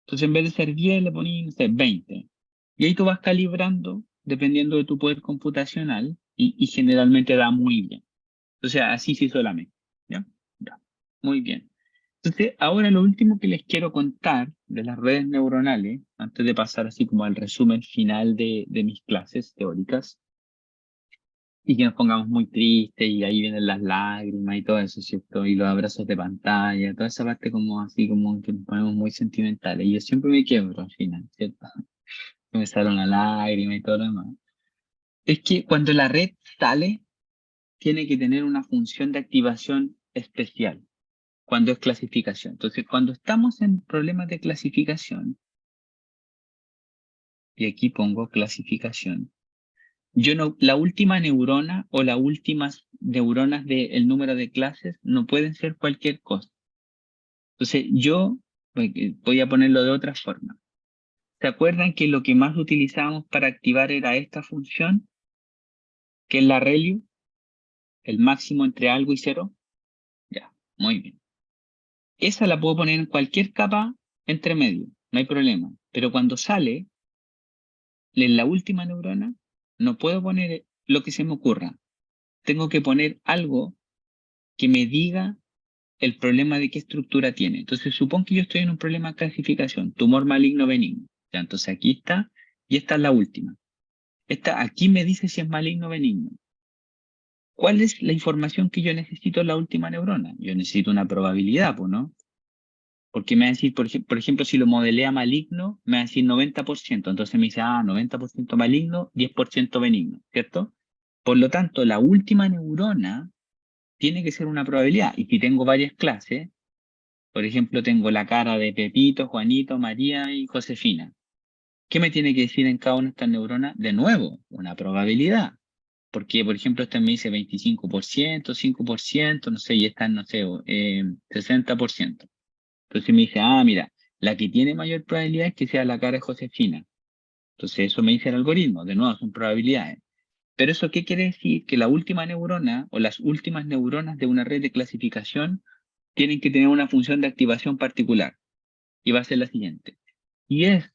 Entonces en vez de ser 10, le pones, no sé, 20. Y ahí tú vas calibrando dependiendo de tu poder computacional y generalmente da muy bien. Entonces así se hizo la mezcla. ¿Ya? Ya. Muy bien. Entonces, ahora lo último que les quiero contar de las redes neuronales, antes de pasar así como al resumen final de mis clases teóricas, y que nos pongamos muy tristes y ahí vienen las lágrimas y todo eso, ¿cierto? Y los abrazos de pantalla, toda esa parte como así como que nos ponemos muy sentimentales. Y yo siempre me quiebro al final, ¿cierto? Me sale una lágrima y todo lo demás. Es que cuando la red sale, tiene que tener una función de activación especial cuando es clasificación. Entonces, cuando estamos en problemas de clasificación, y aquí pongo clasificación, yo no, la última neurona o las últimas neuronas del número de clases no pueden ser cualquier cosa. Entonces, yo voy a ponerlo de otra forma. ¿Se acuerdan que lo que más utilizábamos para activar era esta función, que es la ReLU, el máximo entre algo y cero? Ya, muy bien. Esa la puedo poner en cualquier capa entre medio, no hay problema. Pero cuando sale, en la última neurona, no puedo poner lo que se me ocurra. Tengo que poner algo que me diga el problema de qué estructura tiene. Entonces, supón que yo estoy en un problema de clasificación, tumor maligno benigno. Ya, entonces aquí está, y esta es la última. Esta aquí me dice si es maligno o benigno. ¿Cuál es la información que yo necesito en la última neurona? Yo necesito una probabilidad, pues, ¿no? Porque me va a decir, por ejemplo, si lo modelea maligno, me va a decir 90%. Entonces me dice, 90% maligno, 10% benigno, ¿cierto? Por lo tanto, la última neurona tiene que ser una probabilidad. Y si tengo varias clases, por ejemplo, tengo la cara de Pepito, Juanito, María y Josefina. ¿Qué me tiene que decir en cada una de estas neuronas? De nuevo, una probabilidad. Porque, por ejemplo, esta me dice 25%, 5%, no sé, y esta, no sé, 60%. Entonces me dice, mira, la que tiene mayor probabilidad es que sea la cara de Josefina. Entonces eso me dice el algoritmo, de nuevo, son probabilidades. Pero eso, ¿qué quiere decir? Que la última neurona o las últimas neuronas de una red de clasificación tienen que tener una función de activación particular. Y va a ser la siguiente. Y es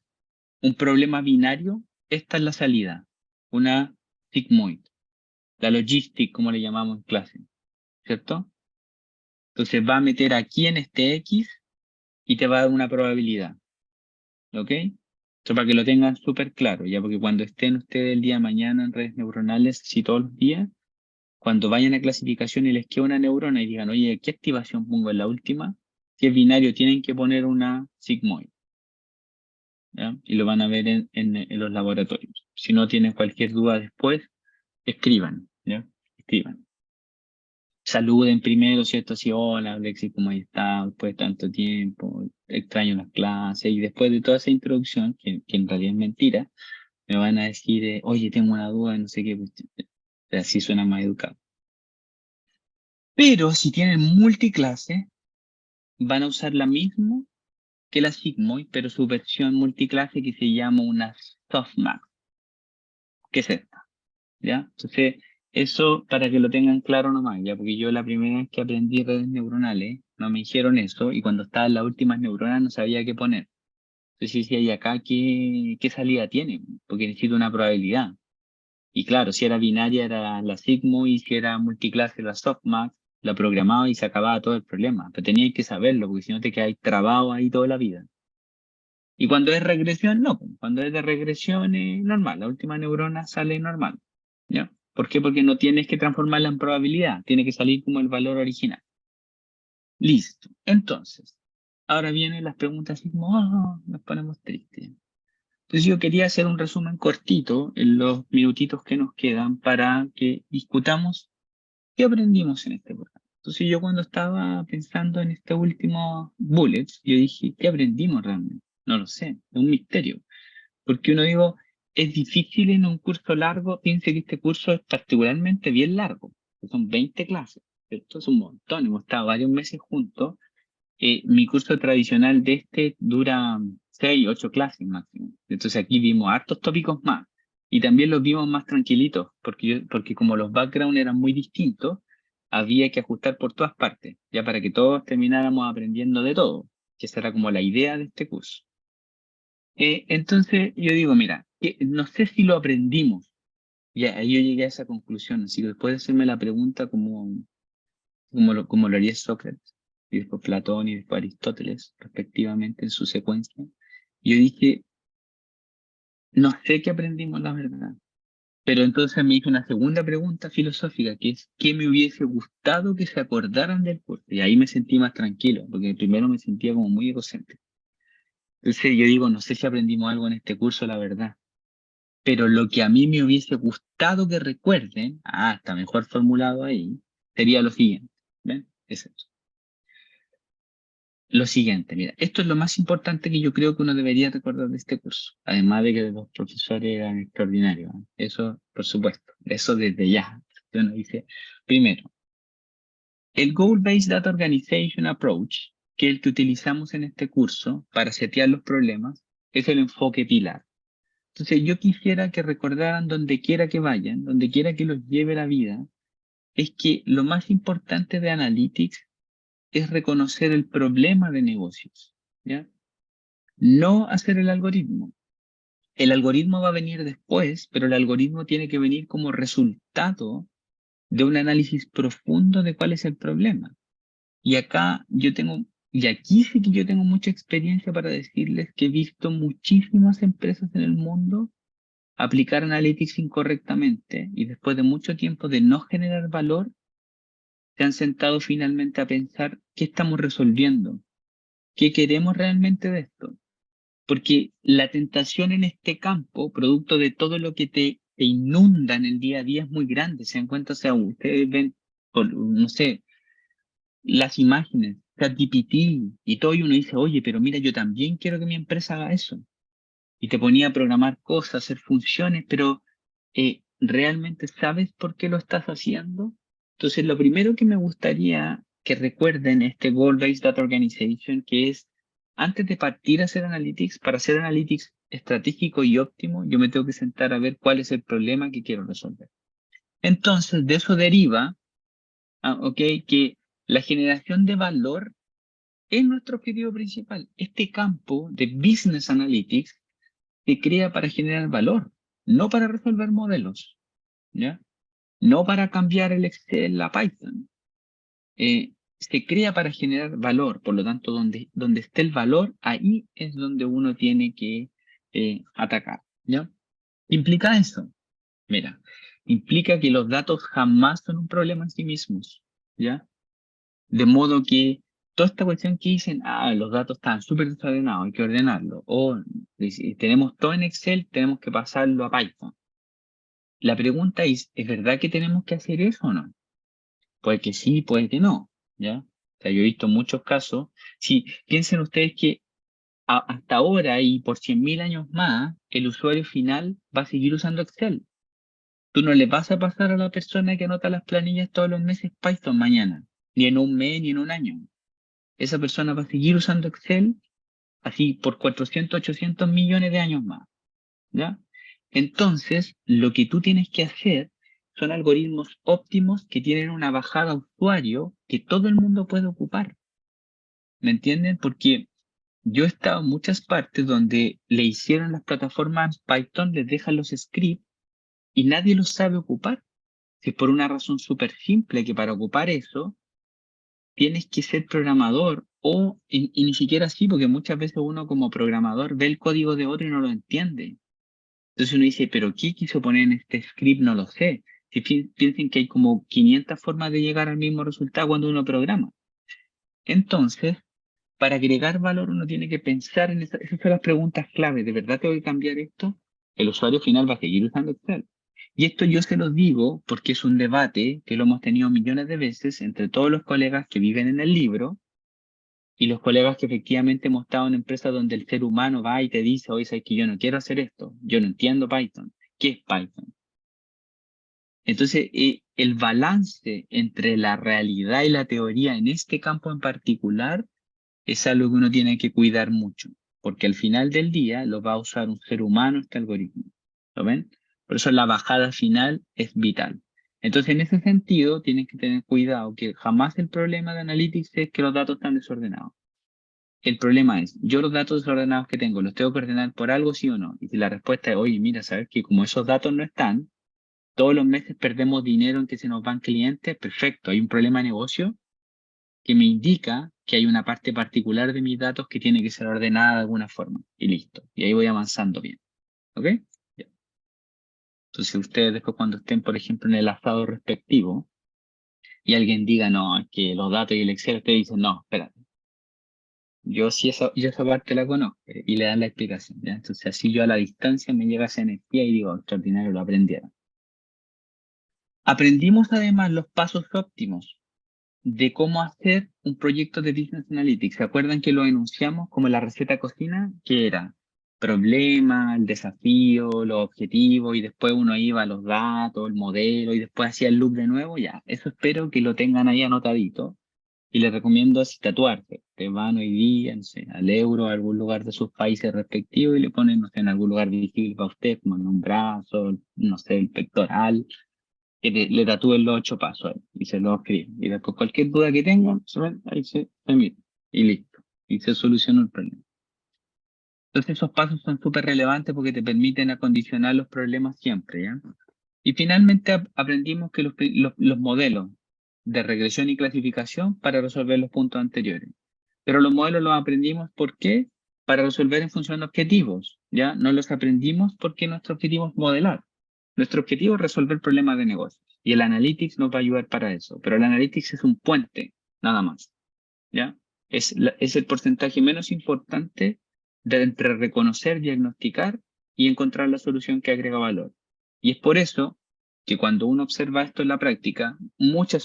un problema binario, esta es la salida, una sigmoid, la logistic, como le llamamos en clase, ¿cierto? Entonces va a meter aquí en este X y te va a dar una probabilidad, ¿ok? Esto para que lo tengan súper claro, ya porque cuando estén ustedes el día de mañana en redes neuronales, si todos los días, cuando vayan a clasificación y les queda una neurona y digan, oye, ¿qué activación pongo en la última? Si es binario, tienen que poner una sigmoid, ¿ya? Y lo van a ver en los laboratorios. Si no tienen cualquier duda después, escriban, ¿ya? Escriban. Saluden primero, ¿cierto? Así, hola, Alexis, ¿cómo estás? Después de tanto tiempo, extraño las clases. Y después de toda esa introducción, que en realidad es mentira, me van a decir, oye, tengo una duda, no sé qué. Así suena más educado. Pero si tienen multiclase, van a usar la misma que la Sigmoid, pero su versión multiclase que se llama una softmax, que es esta, ¿ya? Entonces, eso para que lo tengan claro nomás, ¿ya? Porque yo la primera vez que aprendí redes neuronales, no me dijeron eso, y cuando estaba en las últimas neuronas no sabía qué poner. Entonces decía, ¿y acá qué salida tiene? Porque necesito una probabilidad. Y claro, si era binaria era la sigmoid, y si era multiclase la softmax, la programaba y se acababa todo el problema. Pero teníais que saberlo, porque si no te quedáis trabado ahí toda la vida. Y cuando es regresión, no. Cuando es de regresión es normal. La última neurona sale normal. ¿Ya? ¿Por qué? Porque no tienes que transformarla en probabilidad. Tiene que salir como el valor original. Listo. Entonces, ahora vienen las preguntas así como, nos ponemos tristes. Entonces yo quería hacer un resumen cortito en los minutitos que nos quedan para que discutamos qué aprendimos en este programa. Entonces yo cuando estaba pensando en este último bullet, yo dije, ¿qué aprendimos realmente? No lo sé, es un misterio. Porque uno digo, es difícil en un curso largo, piense que este curso es particularmente bien largo, que son 20 clases, ¿cierto? Es un montón, hemos estado varios meses juntos. Mi curso tradicional de este dura 6, 8 clases máximo. Entonces aquí vimos hartos tópicos más. Y también los vimos más tranquilitos, porque como los backgrounds eran muy distintos, había que ajustar por todas partes, ya para que todos termináramos aprendiendo de todo, que esa era como la idea de este curso. Entonces yo digo, mira, no sé si lo aprendimos. Ya, ahí yo llegué a esa conclusión, así que después de hacerme la pregunta como lo haría Sócrates, y después Platón y después Aristóteles, respectivamente, en su secuencia, yo dije, no sé qué aprendimos, la verdad. Pero entonces me hice una segunda pregunta filosófica, que es, ¿qué me hubiese gustado que se acordaran del curso? Y ahí me sentí más tranquilo, porque primero me sentía como muy egocéntrico. Entonces yo digo, no sé si aprendimos algo en este curso, la verdad. Pero lo que a mí me hubiese gustado que recuerden, está mejor formulado ahí, sería lo siguiente. ¿Ven? Es eso. Lo siguiente, mira, esto es lo más importante que yo creo que uno debería recordar de este curso, además de que los profesores eran extraordinarios, ¿eh? Eso, por supuesto, eso desde ya. Uno dice, primero, el Goal-Based Data Organization Approach, que es el que utilizamos en este curso para setear los problemas, es el enfoque pilar. Entonces, yo quisiera que recordaran donde quiera que vayan, donde quiera que los lleve la vida, es que lo más importante de Analytics es reconocer el problema de negocios, ¿ya? No hacer el algoritmo. El algoritmo va a venir después, pero el algoritmo tiene que venir como resultado de un análisis profundo de cuál es el problema. Y aquí sí que yo tengo mucha experiencia para decirles que he visto muchísimas empresas en el mundo aplicar Analytics incorrectamente y después de mucho tiempo de no generar valor, se han sentado finalmente a pensar qué estamos resolviendo, qué queremos realmente de esto. Porque la tentación en este campo, producto de todo lo que te inunda en el día a día, es muy grande. Se dan cuenta, o sea, ustedes ven, no sé, las imágenes, ChatGPT y todo, y uno dice, oye, pero mira, yo también quiero que mi empresa haga eso. Y te ponía a programar cosas, hacer funciones, pero ¿realmente sabes por qué lo estás haciendo? Entonces, lo primero que me gustaría que recuerden este Goal-Based Data Organization, que es antes de partir a hacer analytics, para hacer analytics estratégico y óptimo, yo me tengo que sentar a ver cuál es el problema que quiero resolver. Entonces, de eso deriva, ok, que la generación de valor es nuestro objetivo principal. Este campo de Business Analytics se crea para generar valor, no para resolver modelos, ¿ya? No para cambiar el Excel a Python. Se crea para generar valor, por lo tanto, donde esté el valor, ahí es donde uno tiene que atacar, ¿ya? ¿Qué implica eso? Mira, implica que los datos jamás son un problema en sí mismos, ¿ya? De modo que toda esta cuestión que dicen, los datos están súper desordenados, hay que ordenarlo, o si tenemos todo en Excel, tenemos que pasarlo a Python. La pregunta ¿es verdad que tenemos que hacer eso o no? Puede que sí, puede que no, ¿ya? O sea, yo he visto muchos casos. Si piensen ustedes que hasta ahora y por 100.000 años más, el usuario final va a seguir usando Excel. Tú no le vas a pasar a la persona que anota las planillas todos los meses Python mañana, ni en un mes, ni en un año. Esa persona va a seguir usando Excel así por 400, 800 millones de años más, ¿ya? Entonces, lo que tú tienes que hacer son algoritmos óptimos que tienen una bajada a usuario que todo el mundo puede ocupar. ¿Me entienden? Porque yo he estado en muchas partes donde le hicieron las plataformas Python, les dejan los scripts y nadie los sabe ocupar. Si es por una razón súper simple, que para ocupar eso tienes que ser programador y ni siquiera así, porque muchas veces uno como programador ve el código de otro y no lo entiende. Entonces uno dice, ¿pero qué quiso poner en este script? No lo sé. Si piensen que hay como 500 formas de llegar al mismo resultado cuando uno programa. Entonces, para agregar valor uno tiene que pensar en esas son las preguntas clave. ¿De verdad tengo que cambiar esto? El usuario final va a seguir usando Excel. Y esto yo se lo digo porque es un debate que lo hemos tenido millones de veces entre todos los colegas que viven en el libro y los colegas que efectivamente hemos estado en empresas donde el ser humano va y te dice, oye, sabes que yo no quiero hacer esto, yo no entiendo Python. ¿Qué es Python? Entonces, el balance entre la realidad y la teoría en este campo en particular es algo que uno tiene que cuidar mucho, porque al final del día lo va a usar un ser humano este algoritmo. ¿Lo ven? Por eso la bajada final es vital. Entonces, en ese sentido, tienen que tener cuidado que jamás el problema de Analytics es que los datos están desordenados. El problema es, yo los datos desordenados que tengo, ¿los tengo que ordenar por algo, sí o no? Y si la respuesta es, oye, mira, sabes que como esos datos no están, todos los meses perdemos dinero en que se nos van clientes, perfecto, hay un problema de negocio que me indica que hay una parte particular de mis datos que tiene que ser ordenada de alguna forma. Y listo. Y ahí voy avanzando bien. ¿Ok? Ya. Entonces ustedes después cuando estén, por ejemplo, en el listado respectivo y alguien diga, no, es que los datos y el Excel, ustedes dicen, no, espérate. Yo esa parte la conozco y le dan la explicación. ¿Ya? Entonces así yo a la distancia me llega esa energía y digo, extraordinario, lo aprendieron. Aprendimos además los pasos óptimos de cómo hacer un proyecto de Business Analytics. ¿Se acuerdan que lo enunciamos como la receta cocina? Que era problema, el desafío, los objetivos, y después uno iba a los datos, el modelo, y después hacía el loop de nuevo. Ya, eso espero que lo tengan ahí anotadito. Y les recomiendo así tatuarse. Te van hoy día, no sé, al Euro, a algún lugar de sus países respectivos, y le ponen, no sé, en algún lugar visible para usted, como en un brazo, no sé, el pectoral, que le tatúen los 8 pasos ahí, y se los escriben. Y después cualquier duda que tengan, ahí se mira, y listo. Y se soluciona el problema. Entonces esos pasos son súper relevantes porque te permiten acondicionar los problemas siempre, ¿ya? Y finalmente aprendimos que los modelos de regresión y clasificación para resolver los puntos anteriores. Pero los modelos los aprendimos, ¿por qué? Para resolver en función de objetivos, ¿ya? No los aprendimos porque nuestro objetivo es modelar. Nuestro objetivo es resolver problemas de negocio. Y el Analytics nos va a ayudar para eso. Pero el Analytics es un puente, nada más, ¿ya? Es el porcentaje menos importante de entre reconocer, diagnosticar y encontrar la solución que agrega valor. Y es por eso que cuando uno observa esto en la práctica,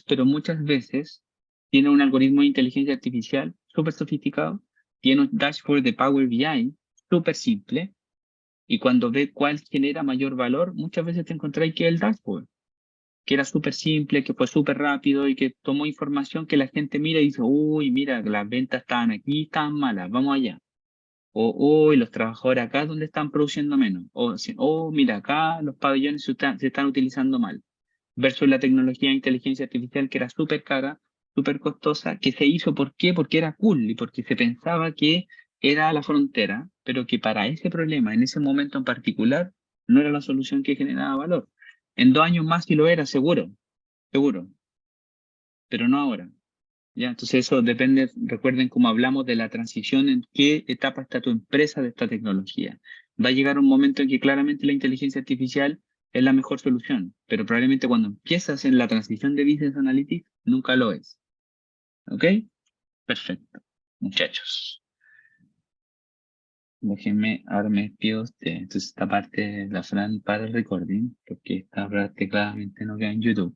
pero muchas veces tiene un algoritmo de inteligencia artificial súper sofisticado, tiene un dashboard de Power BI súper simple, y cuando ve cuál genera mayor valor, muchas veces te encontráis que es el dashboard, que era súper simple, que fue súper rápido y que tomó información que la gente mira y dice, uy, mira, las ventas estaban aquí, estaban malas, vamos allá. O, uy, los trabajadores acá donde están produciendo menos. O, mira, acá los pabellones se están utilizando mal. Versus la tecnología de inteligencia artificial que era súper cara, súper costosa, que se hizo, ¿por qué? Porque era cool y porque se pensaba que era la frontera, pero que para ese problema, en ese momento en particular, no era la solución que generaba valor. En 2 años más sí lo era, seguro, seguro, pero no ahora. ¿Ya? Entonces eso depende, recuerden cómo hablamos de la transición, en qué etapa está tu empresa de esta tecnología. Va a llegar un momento en que claramente la inteligencia artificial es la mejor solución, pero probablemente cuando empiezas en la transición de Business Analytics, nunca lo es. ¿Ok? Perfecto. Muchachos, déjenme, ahora me despido de ustedes. Entonces esta parte la Fran para el recording, porque esta parte claramente no queda en YouTube.